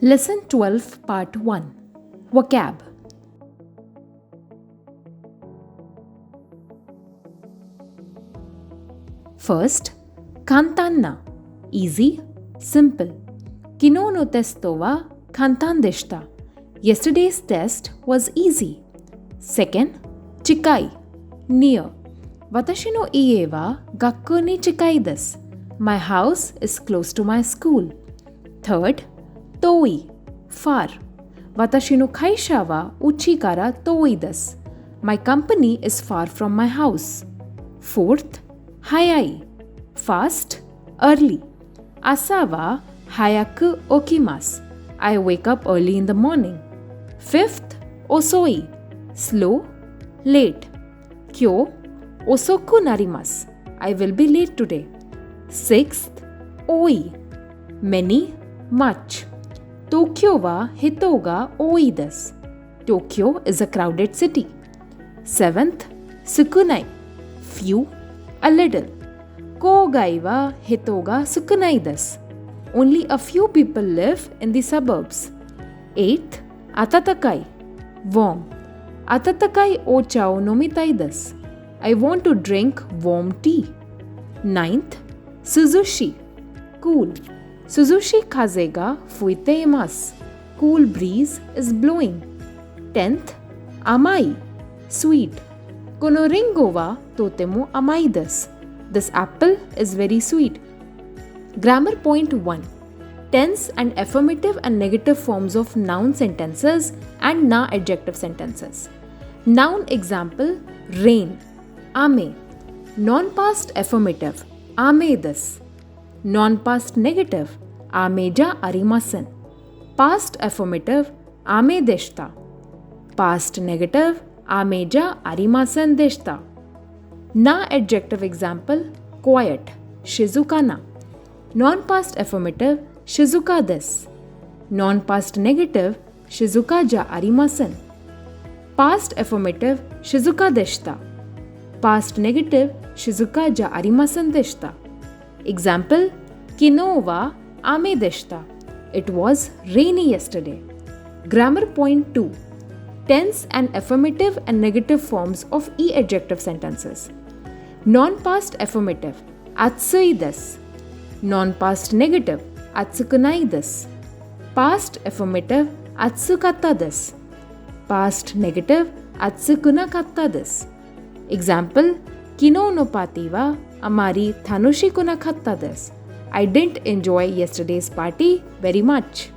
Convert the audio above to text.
Lesson 12 Part 1 Vocab. First, kantan na, easy, simple. Kino no testo wa kantan deshita. Yesterday's test was easy. Second, chikai, near. Watashi no ie wa gakkou ni chikai desu. My house is close to my school. Third, toi, far. Watashi no kaisha wa uchi kara toi desu. My company is far from my house. Fourth, hayai, fast, early. Asa wa hayaku okimasu. I wake up early in the morning. Fifth, osoi, slow, late. Kyo osoku narimasu. I will be late today. Sixth, oi, many, much. Tokyo wa hito ga oi desu. Tokyo is a crowded city. Seventh, sukunai, few, a little. Kogai wa hito ga sukunai desu. Only a few people live in the suburbs. Eighth, atatakai, warm. Atatakai o cha o nomitai desu. I want to drink warm tea. Ninth, suzushi, cool. Suzushi kaze ga fuite imasu. Cool breeze is blowing. 10th, amai, sweet. Kono ringo wa totemo amai desu. This apple is very sweet. Grammar point 1. Tense and affirmative and negative forms of noun sentences and na adjective sentences. Noun example, rain, ame. Non-past affirmative, ame desu. Non-past negative, ame ja arimasen. Past affirmative, ame deshita. Past negative, ame ja arimasen deshita. Na adjective example, quiet, shizuka na. Non-past affirmative, shizuka desu. Non-past negative, shizuka ja arimasen. Past affirmative, shizuka deshita. Past negative, shizuka ja arimasen deshita. Example, kino wa ame deshita. It was rainy yesterday. Grammar point 2. Tense and affirmative and negative forms of e-adjective sentences. Non-past affirmative, atsui desu. Non-past negative, atsukunai desu. Past affirmative, atsukatta desu. Past negative, atsukunakatta desu. Example, kino no party wa amari tanoshikunaakatta desu. I didn't enjoy yesterday's party very much.